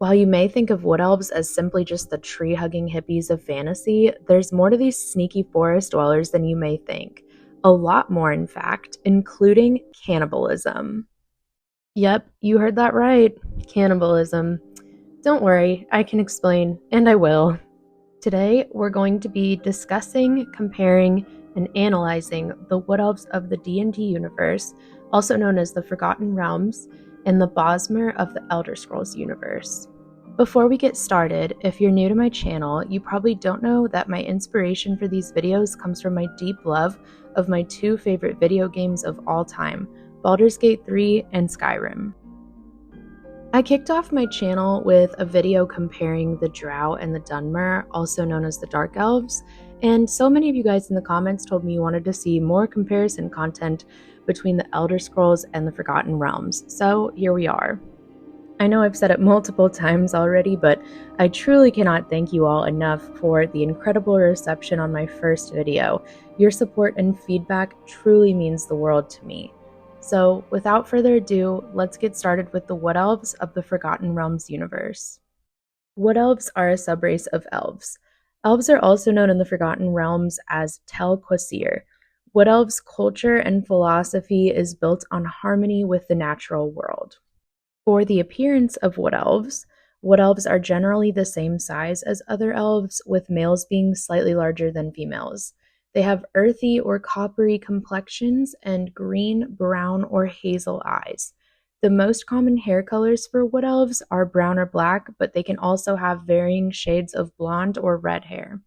While you may think of wood elves as simply just the tree-hugging hippies of fantasy, there's more to these sneaky forest dwellers than you may think. A lot more, in fact, including cannibalism. Yep, you heard that right. Cannibalism. Don't worry, I can explain, and I will. Today, we're going to be discussing, comparing, and analyzing the wood elves of the D&D universe, also known as the Forgotten Realms, and the Bosmer of the Elder Scrolls universe. Before we get started, if you're new to my channel, you probably don't know that my inspiration for these videos comes from my deep love of my two favorite video games of all time, Baldur's Gate 3 and Skyrim. I kicked off my channel with a video comparing the Drow and the Dunmer, also known as the Dark Elves, and so many of you guys in the comments told me you wanted to see more comparison content between the Elder Scrolls and the Forgotten Realms, so here we are. I know I've said it multiple times already, but I truly cannot thank you all enough for the incredible reception on my first video. Your support and feedback truly means the world to me. So, without further ado, let's get started with the Wood Elves of the Forgotten Realms universe. Wood Elves are a subrace of Elves. Elves are also known in the Forgotten Realms as Tel Quasir. Wood Elves' culture and philosophy is built on harmony with the natural world. For the appearance of Wood Elves are generally the same size as other elves, with males being slightly larger than females. They have earthy or coppery complexions and green, brown, or hazel eyes. The most common hair colors for wood elves are brown or black, but they can also have varying shades of blonde or red hair.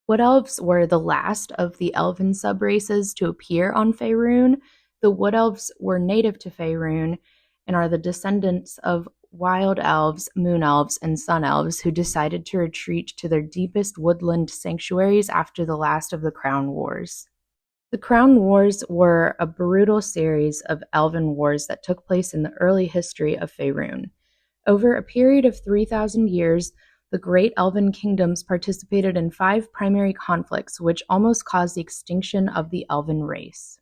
Wood elves were the last of the elven subraces to appear on Faerûn. The wood elves were native to Faerûn and are the descendants of wild elves, moon elves, and sun elves who decided to retreat to their deepest woodland sanctuaries after the last of the Crown Wars. The Crown Wars were a brutal series of elven wars that took place in the early history of Faerûn. Over a period of 3,000 years, the great elven kingdoms participated in 5 primary conflicts which almost caused the extinction of the elven race.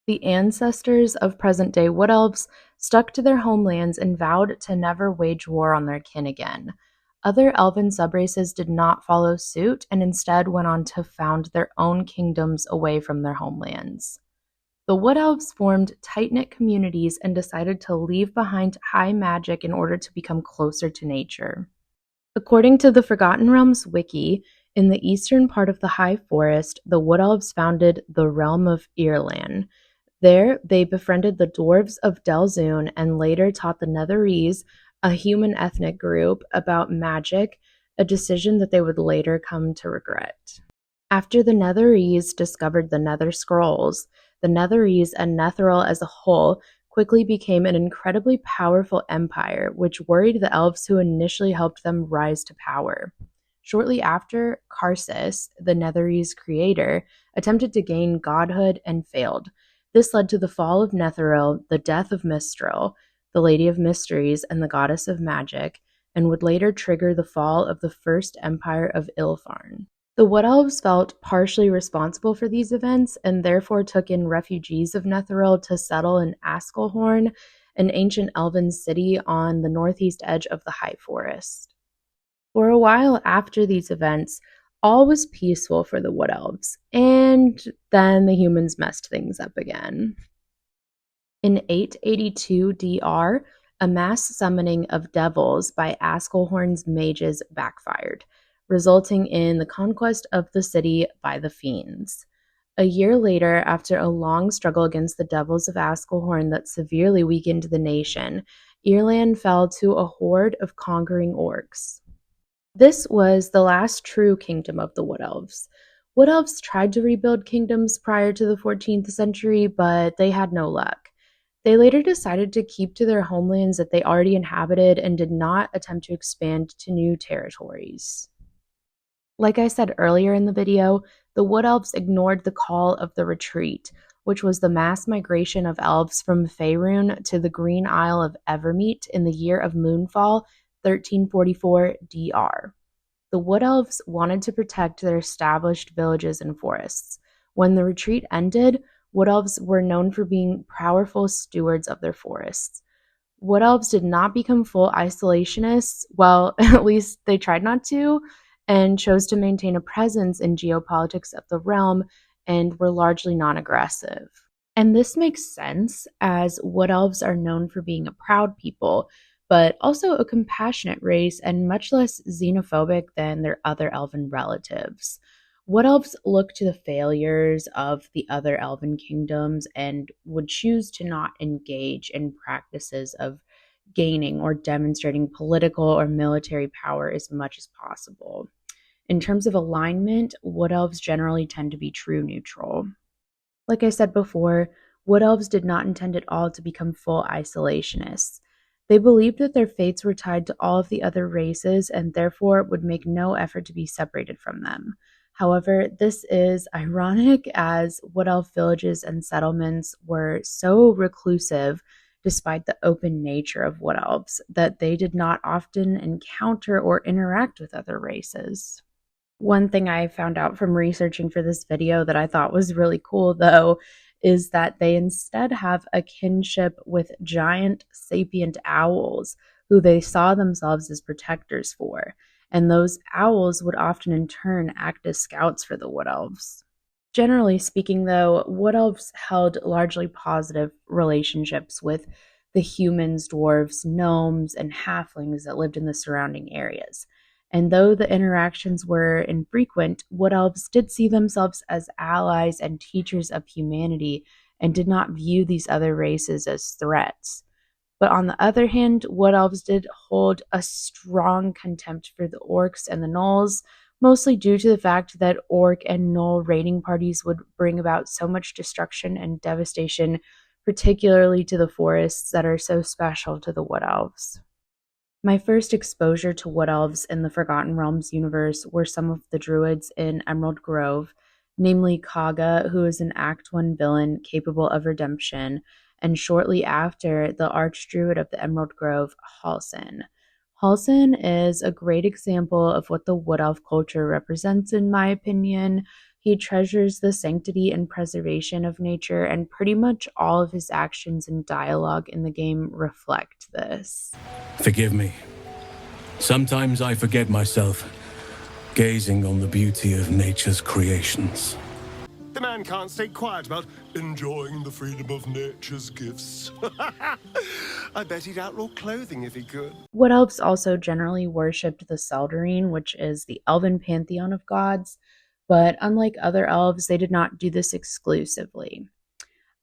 The ancestors of present-day wood elves stuck to their homelands and vowed to never wage war on their kin again. Other elven subraces did not follow suit and instead went on to found their own kingdoms away from their homelands. The wood elves formed tight-knit communities and decided to leave behind high magic in order to become closer to nature. According to the Forgotten Realms wiki, in the eastern part of the High Forest, the wood elves founded the realm of Irlan. There, they befriended the dwarves of Delzoun and later taught the Netherese, a human ethnic group, about magic, a decision that they would later come to regret. After the Netherese discovered the Nether Scrolls, the Netherese and Netheril as a whole quickly became an incredibly powerful empire, which worried the elves who initially helped them rise to power. Shortly after, Karsus, the Netherese creator, attempted to gain godhood and failed. This led to the fall of Netheril, the death of Mistral, the Lady of Mysteries and the Goddess of Magic, and would later trigger the fall of the First Empire of Ilfarn. The Wood Elves felt partially responsible for these events and therefore took in refugees of Netheril to settle in Askelhorn, an ancient elven city on the northeast edge of the High Forest. For a while after these events, all was peaceful for the Wood Elves, and then the humans messed things up again. In 882 DR, a mass summoning of devils by Askelhorn's mages backfired, resulting in the conquest of the city by the fiends. A year later, after a long struggle against the devils of Askelhorn that severely weakened the nation, Irlan fell to a horde of conquering orcs. This was the last true kingdom of the Wood Elves. Wood Elves tried to rebuild kingdoms prior to the 14th century, but they had no luck. They later decided to keep to their homelands that they already inhabited and did not attempt to expand to new territories. Like I said earlier in the video, the Wood Elves ignored the call of the Retreat, which was the mass migration of elves from Faerûn to the Green Isle of Evermeet in the year of Moonfall, 1344 DR. The Wood Elves wanted to protect their established villages and forests. When the retreat ended, Wood Elves were known for being powerful stewards of their forests. Wood Elves did not become full isolationists, well, at least they tried not to, and chose to maintain a presence in geopolitics of the realm and were largely non aggressive. And this makes sense, as Wood Elves are known for being a proud people, but also a compassionate race and much less xenophobic than their other elven relatives. Wood Elves look to the failures of the other elven kingdoms and would choose to not engage in practices of gaining or demonstrating political or military power as much as possible. In terms of alignment, Wood Elves generally tend to be true neutral. Like I said before, Wood Elves did not intend at all to become full isolationists. They believed that their fates were tied to all of the other races and therefore would make no effort to be separated from them. However, this is ironic as Wood Elf villages and settlements were so reclusive, despite the open nature of Wood Elves, that they did not often encounter or interact with other races. One thing I found out from researching for this video that I thought was really cool, though, is that they instead have a kinship with giant sapient owls who they saw themselves as protectors for. And those owls would often in turn act as scouts for the Wood Elves. Generally speaking, though, Wood Elves held largely positive relationships with the humans, dwarves, gnomes, and halflings that lived in the surrounding areas. And though the interactions were infrequent, Wood Elves did see themselves as allies and teachers of humanity and did not view these other races as threats. But on the other hand, Wood Elves did hold a strong contempt for the orcs and the gnolls, mostly due to the fact that orc and gnoll raiding parties would bring about so much destruction and devastation, particularly to the forests that are so special to the Wood Elves. My first exposure to Wood Elves in the Forgotten Realms universe were some of the druids in Emerald Grove, namely Kaga, who is an Act 1 villain capable of redemption, and shortly after, the Archdruid of the Emerald Grove, Halsin. Halsin is a great example of what the Wood Elf culture represents, in my opinion. He treasures the sanctity and preservation of nature, and pretty much all of his actions and dialogue in the game reflect this. Forgive me. Sometimes I forget myself, gazing on the beauty of nature's creations. The man can't stay quiet about enjoying the freedom of nature's gifts. I bet he'd outlaw clothing if he could. Wood Elves also generally worshipped the Seldarine, which is the elven pantheon of gods, but unlike other elves, they did not do this exclusively.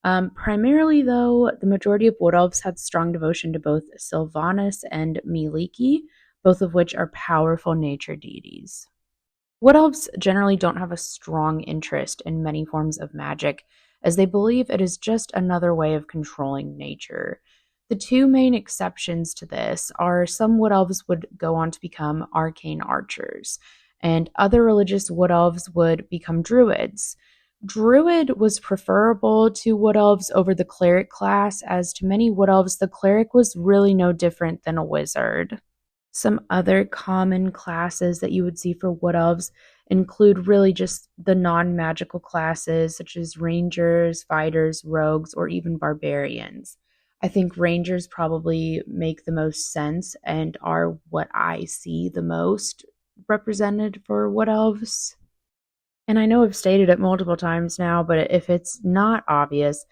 Primarily, though, the majority of Wood Elves had strong devotion to both Sylvanas and Miliki, both of which are powerful nature deities. Wood Elves generally don't have a strong interest in many forms of magic, as they believe it is just another way of controlling nature. The two main exceptions to this are some Wood Elves would go on to become arcane archers, and other religious Wood Elves would become druids. Druid was preferable to Wood Elves over the cleric class, as to many Wood Elves, the cleric was really no different than a wizard. Some other common classes that you would see for Wood Elves include really just the non-magical classes such as rangers, fighters, rogues, or even barbarians. I think rangers probably make the most sense and are what I see the most represented for Wood Elves. And I know I've stated it multiple times now, but if it's not obvious,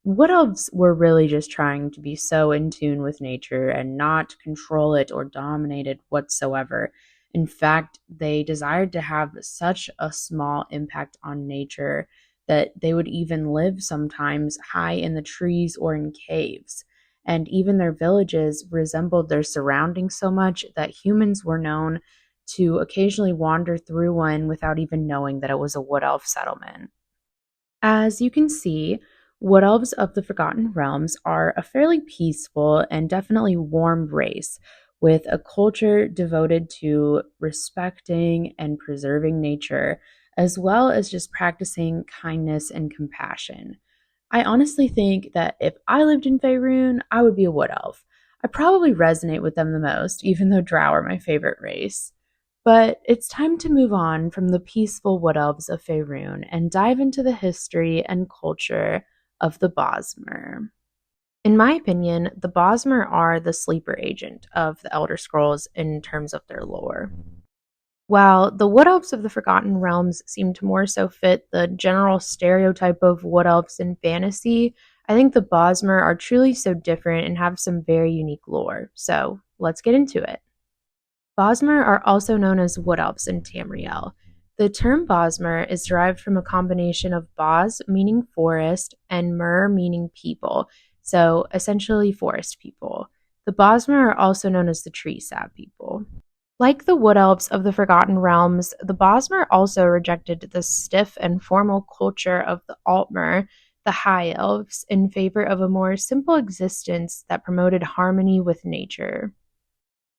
Wood Elves were really just trying to be so in tune with nature and not control it or dominate it whatsoever. In fact, they desired to have such a small impact on nature that they would even live sometimes high in the trees or in caves. And even their villages resembled their surroundings so much that humans were known to occasionally wander through one without even knowing that it was a Wood Elf settlement. As you can see, Wood Elves of the Forgotten Realms are a fairly peaceful and definitely warm race, with a culture devoted to respecting and preserving nature, as well as just practicing kindness and compassion. I honestly think that if I lived in Faerun, I would be a Wood Elf. I probably resonate with them the most, even though Drow are my favorite race. But it's time to move on from the peaceful Wood Elves of Faerun and dive into the history and culture of the Bosmer. In my opinion, the Bosmer are the sleeper agent of the Elder Scrolls in terms of their lore. While the Wood Elves of the Forgotten Realms seem to more so fit the general stereotype of Wood Elves in fantasy, I think the Bosmer are truly so different and have some very unique lore. So let's get into it. Bosmer are also known as Wood Elves in Tamriel. The term Bosmer is derived from a combination of Bos, meaning forest, and Mer, meaning people, so essentially forest people. The Bosmer are also known as the Tree Sap people. Like the Wood Elves of the Forgotten Realms, the Bosmer also rejected the stiff and formal culture of the Altmer, the High Elves, in favor of a more simple existence that promoted harmony with nature.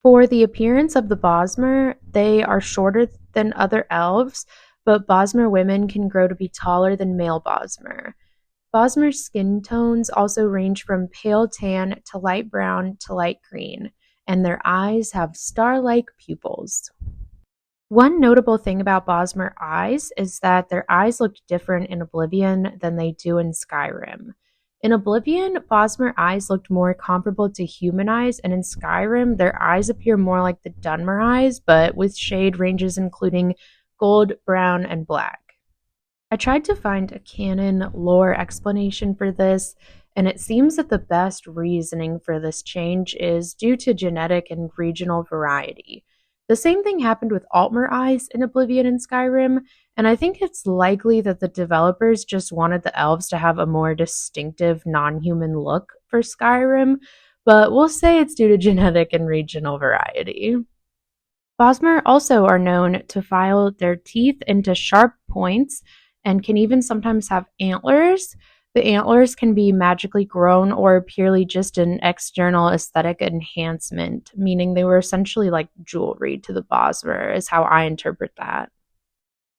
For the appearance of the Bosmer, they are shorter than other elves, but Bosmer women can grow to be taller than male Bosmer. Bosmer's skin tones also range from pale tan to light brown to light green, and their eyes have star-like pupils. One notable thing about Bosmer eyes is that their eyes look different in Oblivion than they do in Skyrim. In Oblivion, Bosmer eyes looked more comparable to human eyes, and in Skyrim, their eyes appear more like the Dunmer eyes, but with shade ranges including gold, brown, and black. I tried to find a canon lore explanation for this, and it seems that the best reasoning for this change is due to genetic and regional variety. The same thing happened with Altmer eyes in Oblivion and Skyrim, and I think it's likely that the developers just wanted the elves to have a more distinctive non-human look for Skyrim, but we'll say it's due to genetic and regional variety. Bosmer also are known to file their teeth into sharp points and can even sometimes have antlers. The antlers can be magically grown or purely just an external aesthetic enhancement, meaning they were essentially like jewelry to the Bosmer, is how I interpret that.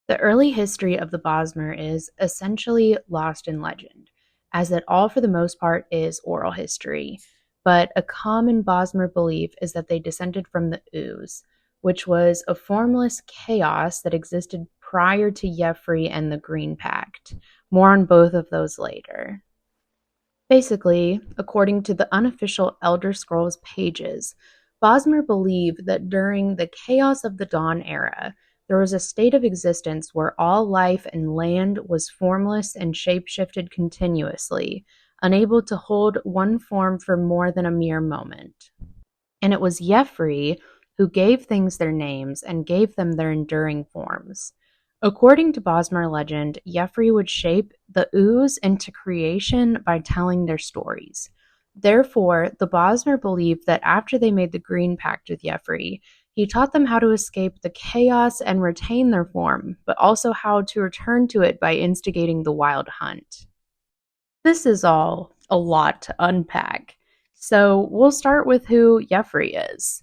The early history of the Bosmer is essentially lost in legend, as it all for the most part is oral history. But a common Bosmer belief is that they descended from the Ooze, which was a formless chaos that existed prior to Yeffrey and the Green Pact. More on both of those later. Basically, according to the unofficial Elder Scrolls pages, Bosmer believed that during the Chaos of the Dawn era, there was a state of existence where all life and land was formless and shapeshifted continuously, unable to hold one form for more than a mere moment. And it was Yeffrey who gave things their names and gave them their enduring forms. According to Bosmer legend, Yeffrey would shape the Ooze into creation by telling their stories. Therefore, the Bosmer believed that after they made the Green Pact with Yeffrey, he taught them how to escape the chaos and retain their form, but also how to return to it by instigating the Wild Hunt. This is all a lot to unpack, so we'll start with who Yeffrey is.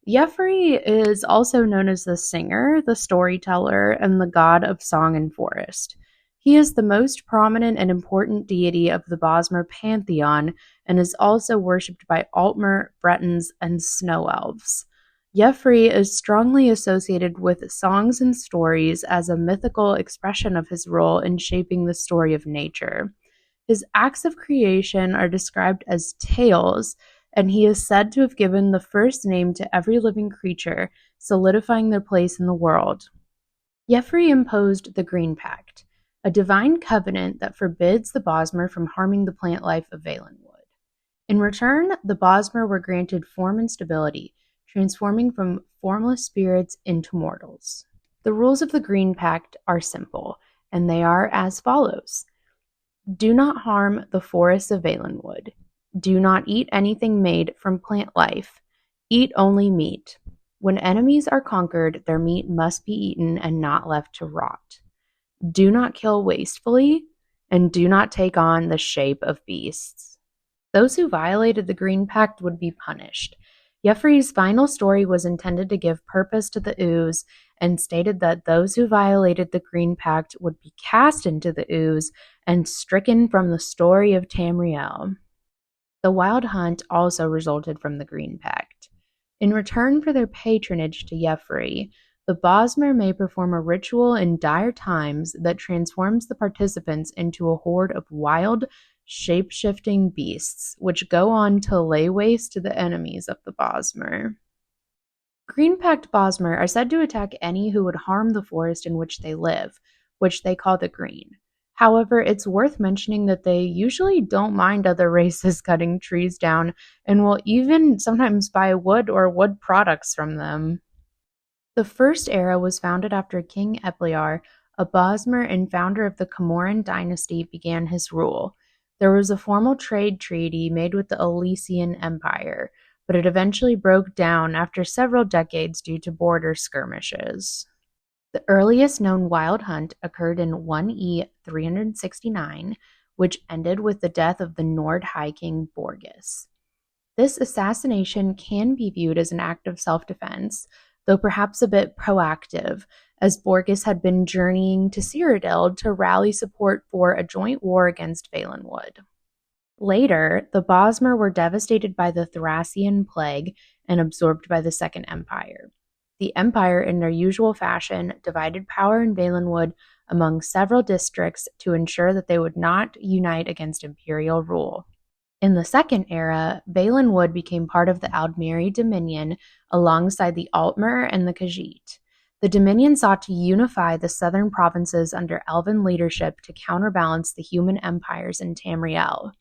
Yeffrey is also known as the singer, the storyteller, and the god of song and forest. He is the most prominent and important deity of the Bosmer pantheon and is also worshipped by Altmer, Bretons, and Snow Elves. Yeffrey is strongly associated with songs and stories as a mythical expression of his role in shaping the story of nature. His acts of creation are described as tales, and he is said to have given the first name to every living creature, solidifying their place in the world. Yeffrey imposed the Green Pact, a divine covenant that forbids the Bosmer from harming the plant life of Valenwood. In return, the Bosmer were granted form and stability, transforming from formless spirits into mortals. The rules of the Green Pact are simple, and they are as follows. Do not harm the forests of Valenwood. Do not eat anything made from plant life. Eat only meat. When enemies are conquered, their meat must be eaten and not left to rot. Do not kill wastefully, and do not take on the shape of beasts. Those who violated the Green Pact would be punished. Yeffrey's final story was intended to give purpose to the Ooze and stated that those who violated the Green Pact would be cast into the Ooze and stricken from the story of Tamriel. The Wild Hunt also resulted from the Green Pact. In return for their patronage to Yeffrey, the Bosmer may perform a ritual in dire times that transforms the participants into a horde of wild, shape-shifting beasts, which go on to lay waste to the enemies of the Bosmer. Green Pact Bosmer are said to attack any who would harm the forest in which they live, which they call the Green. However, it's worth mentioning that they usually don't mind other races cutting trees down and will even sometimes buy wood or wood products from them. The First Era was founded after King Epliar, a Bosmer and founder of the Comoran dynasty, began his rule. There was a formal trade treaty made with the Elysian Empire, but it eventually broke down after several decades due to border skirmishes. The earliest known wild hunt occurred in 1E 369, which ended with the death of the Nord High King Borgus. This assassination can be viewed as an act of self-defense, though perhaps a bit proactive, as Borgus had been journeying to Cyrodiil to rally support for a joint war against Valenwood. Later, the Bosmer were devastated by the Thracian plague and absorbed by the Second Empire. The Empire, in their usual fashion, divided power in Valenwood among several districts to ensure that they would not unite against imperial rule. In the Second Era, Valenwood became part of the Aldmeri Dominion alongside the Altmer and the Khajiit. The Dominion sought to unify the southern provinces under Elven leadership to counterbalance the human empires in Tamriel.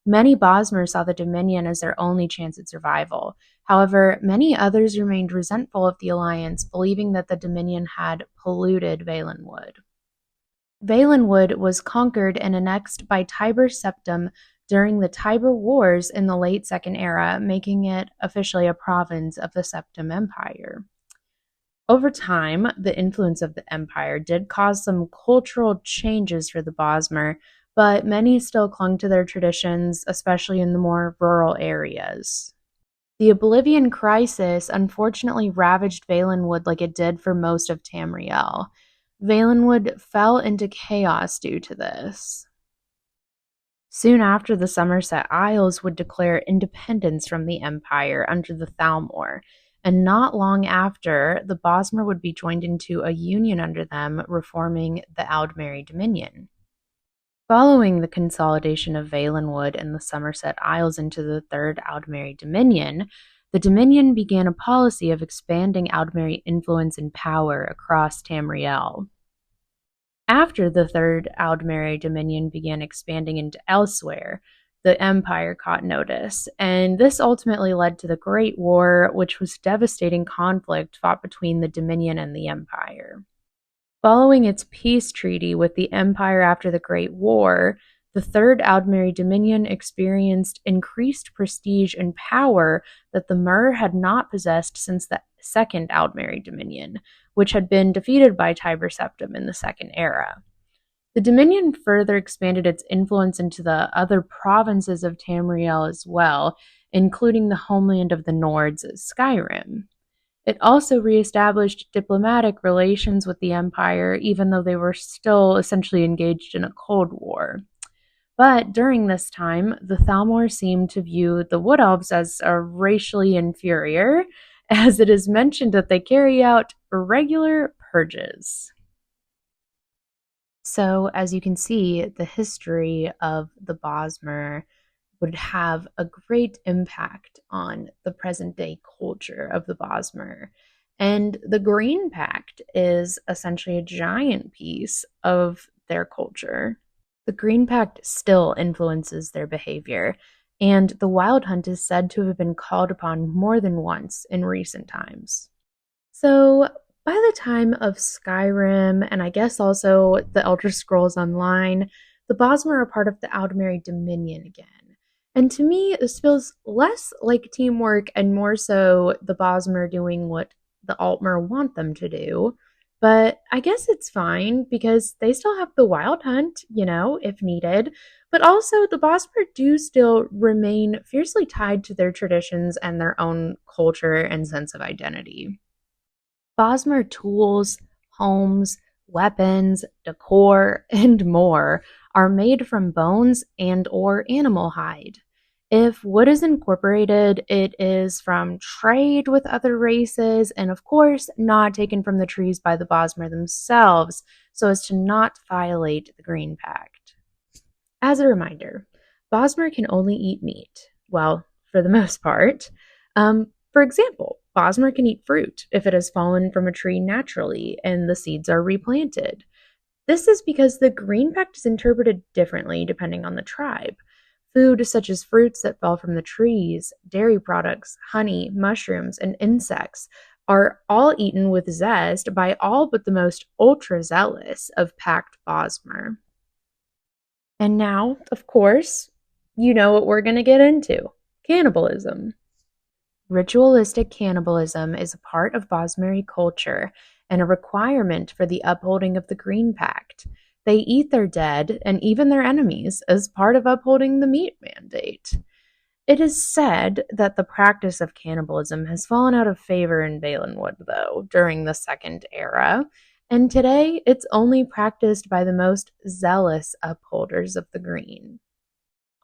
Many Bosmer saw the Dominion as their only chance at survival. However, many others remained resentful of the alliance, believing that the Dominion had polluted Valenwood. Valenwood was conquered and annexed by Tiber Septim during the Tiber Wars in the late Second Era, making it officially a province of the Septim Empire. Over time, the influence of the empire did cause some cultural changes for the Bosmer, but many still clung to their traditions, especially in the more rural areas. The Oblivion Crisis unfortunately ravaged Valenwood like it did for most of Tamriel. Valenwood fell into chaos due to this. Soon after, the Somerset Isles would declare independence from the Empire under the Thalmor, and not long after, the Bosmer would be joined into a union under them, reforming the Aldmeri Dominion. Following the consolidation of Valenwood and the Somerset Isles into the Third Aldmeri Dominion, the Dominion began a policy of expanding Aldmeri influence and power across Tamriel. After the Third Aldmeri Dominion began expanding into elsewhere, the Empire caught notice, and this ultimately led to the Great War, which was devastating conflict fought between the Dominion and the Empire. Following its peace treaty with the Empire after the Great War, the Third Aldmeri Dominion experienced increased prestige and power that the Mer had not possessed since the Second Aldmeri Dominion, which had been defeated by Tiber Septim in the Second Era. The Dominion further expanded its influence into the other provinces of Tamriel as well, including the homeland of the Nords, Skyrim. It also reestablished diplomatic relations with the Empire, even though they were still essentially engaged in a Cold War. But during this time, the Thalmor seemed to view the Wood Elves as racially inferior, as it is mentioned that they carry out regular purges. So, as you can see, the history of the Bosmer would have a great impact on the present-day culture of the Bosmer. And the Green Pact is essentially a giant piece of their culture. The Green Pact still influences their behavior, and the Wild Hunt is said to have been called upon more than once in recent times. So, by the time of Skyrim, and I guess also the Elder Scrolls Online, the Bosmer are part of the Aldmeri Dominion again. And to me, this feels less like teamwork and more so the Bosmer doing what the Altmer want them to do. But I guess it's fine because they still have the Wild Hunt, if needed. But also, the Bosmer do still remain fiercely tied to their traditions and their own culture and sense of identity. Bosmer tools, homes, weapons, decor, and more are made from bones and or animal hide. If wood is incorporated, it is from trade with other races and, of course, not taken from the trees by the Bosmer themselves so as to not violate the Green Pact. As a reminder, Bosmer can only eat meat. Well, for the most part. For example, Bosmer can eat fruit if it has fallen from a tree naturally and the seeds are replanted. This is because the green pact is interpreted differently depending on the tribe. Food such as fruits that fell from the trees, dairy products, honey, mushrooms, and insects are all eaten with zest by all but the most ultra zealous of pact Bosmer. And now, of course, you know what we're going to get into: cannibalism. Ritualistic cannibalism is a part of Bosmeri culture and a requirement for the upholding of the Green Pact. They eat their dead and even their enemies as part of upholding the meat mandate. It is said that the practice of cannibalism has fallen out of favor in Valenwood, though, during the Second Era, and today it's only practiced by the most zealous upholders of the Green.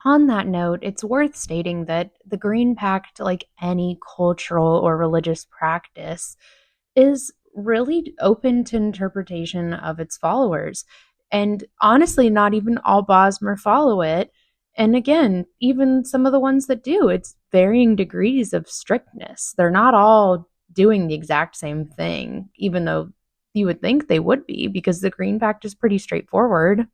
On that note, it's worth stating that the Green Pact, like any cultural or religious practice, is really open to interpretation of its followers. And honestly, not even all Bosmer follow it. And again, even some of the ones that do, it's varying degrees of strictness. They're not all doing the exact same thing, even though you would think they would be, because the Green Pact is pretty straightforward.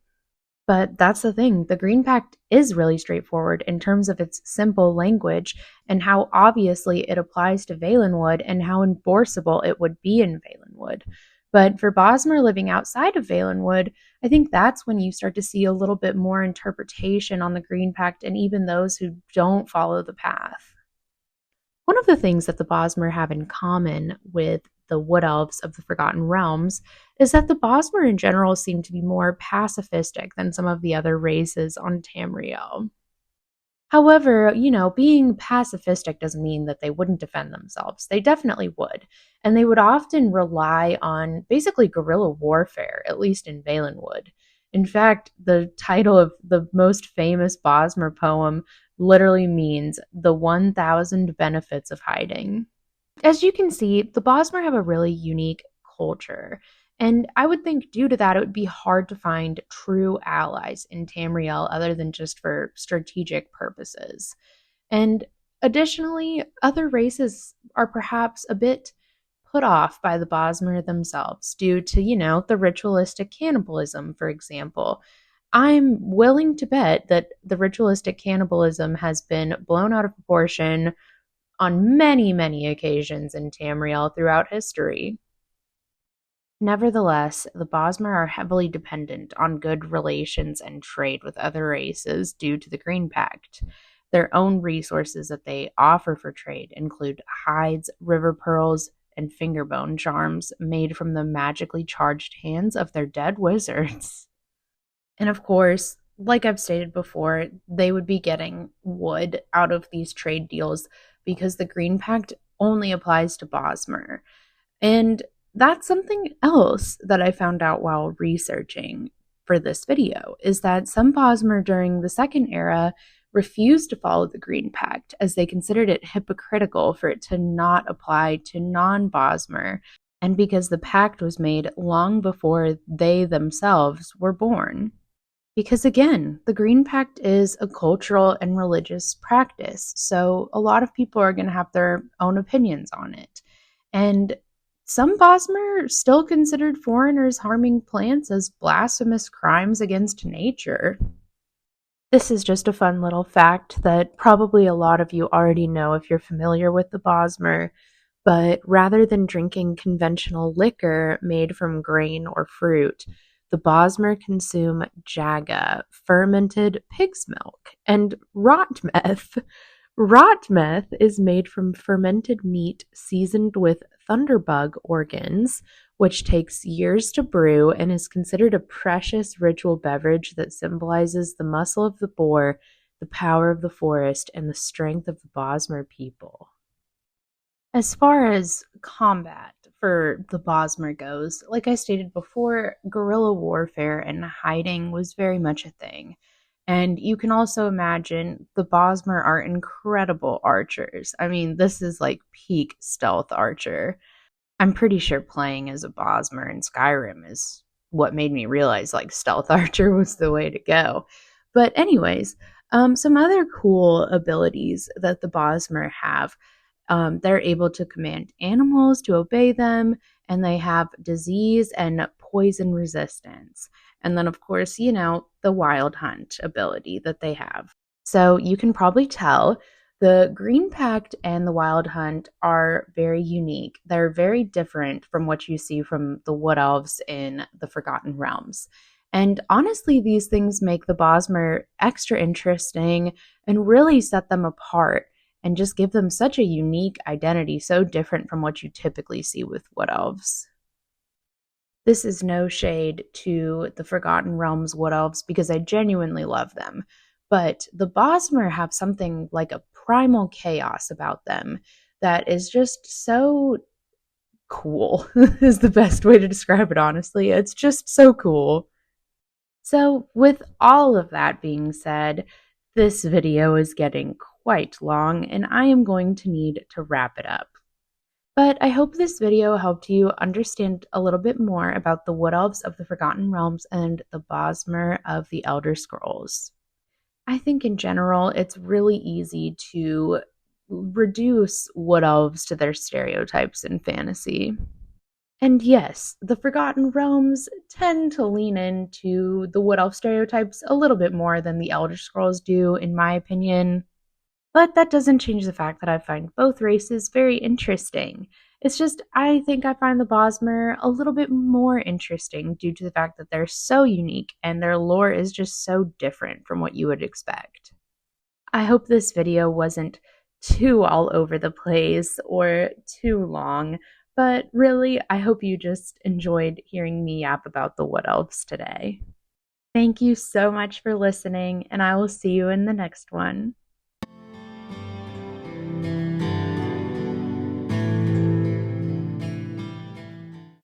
But that's the thing. The Green Pact is really straightforward in terms of its simple language and how obviously it applies to Valenwood and how enforceable it would be in Valenwood. But for Bosmer living outside of Valenwood, I think that's when you start to see a little bit more interpretation on the Green Pact and even those who don't follow the path. One of the things that the Bosmer have in common with the Wood Elves of the Forgotten Realms is that the Bosmer in general seem to be more pacifistic than some of the other races on Tamriel. However, being pacifistic doesn't mean that they wouldn't defend themselves. They definitely would. And they would often rely on basically guerrilla warfare, at least in Valenwood. In fact, the title of the most famous Bosmer poem literally means the 1,000 benefits of hiding. As you can see, the Bosmer have a really unique culture. And I would think due to that, it would be hard to find true allies in Tamriel other than just for strategic purposes. And additionally, other races are perhaps a bit put off by the Bosmer themselves due to, the ritualistic cannibalism, for example. I'm willing to bet that the ritualistic cannibalism has been blown out of proportion on many, many occasions in Tamriel throughout history. Nevertheless, the Bosmer are heavily dependent on good relations and trade with other races due to the Green Pact. Their own resources that they offer for trade include hides, river pearls, and fingerbone charms made from the magically charged hands of their dead wizards. And of course, like I've stated before, they would be getting wood out of these trade deals because the Green Pact only applies to Bosmer. And that's something else that I found out while researching for this video, is that some Bosmer during the Second Era refused to follow the Green Pact as they considered it hypocritical for it to not apply to non-Bosmer, and because the pact was made long before they themselves were born. Because again, the Green Pact is a cultural and religious practice, so a lot of people are going to have their own opinions on it. And some Bosmer still considered foreigners harming plants as blasphemous crimes against nature. This is just a fun little fact that probably a lot of you already know if you're familiar with the Bosmer, but rather than drinking conventional liquor made from grain or fruit, the Bosmer consume jaga, fermented pig's milk, and rot meth. Rot meth is made from fermented meat seasoned with thunderbug organs, which takes years to brew and is considered a precious ritual beverage that symbolizes the muscle of the boar, the power of the forest, and the strength of the Bosmer people. As far as combat for the Bosmer goes, like I stated before, guerrilla warfare and hiding was very much a thing. And you can also imagine the Bosmer are incredible archers. I mean, this is like peak stealth archer. I'm pretty sure playing as a Bosmer in Skyrim is what made me realize like stealth archer was the way to go. But anyways, Some other cool abilities that the Bosmer have. They're able to command animals to obey them, and they have disease and poison resistance. And then, of course, the wild hunt ability that they have. So you can probably tell the Green Pact and the Wild Hunt are very unique. They're very different from what you see from the Wood Elves in the Forgotten Realms. And honestly, these things make the Bosmer extra interesting and really set them apart and just give them such a unique identity, so different from what you typically see with Wood Elves. This is no shade to the Forgotten Realms Wood Elves because I genuinely love them. But the Bosmer have something like a primal chaos about them that is just so cool, is the best way to describe it, honestly. It's just so cool. So, with all of that being said, this video is getting quite long and I am going to need to wrap it up. But I hope this video helped you understand a little bit more about the Wood Elves of the Forgotten Realms and the Bosmer of the Elder Scrolls. I think in general, it's really easy to reduce Wood Elves to their stereotypes in fantasy. And yes, the Forgotten Realms tend to lean into the Wood Elf stereotypes a little bit more than the Elder Scrolls do, in my opinion. But that doesn't change the fact that I find both races very interesting. It's just, I think I find the Bosmer a little bit more interesting due to the fact that they're so unique and their lore is just so different from what you would expect. I hope this video wasn't too all over the place or too long, but really, I hope you just enjoyed hearing me yap about the Wood Elves today. Thank you so much for listening, and I will see you in the next one.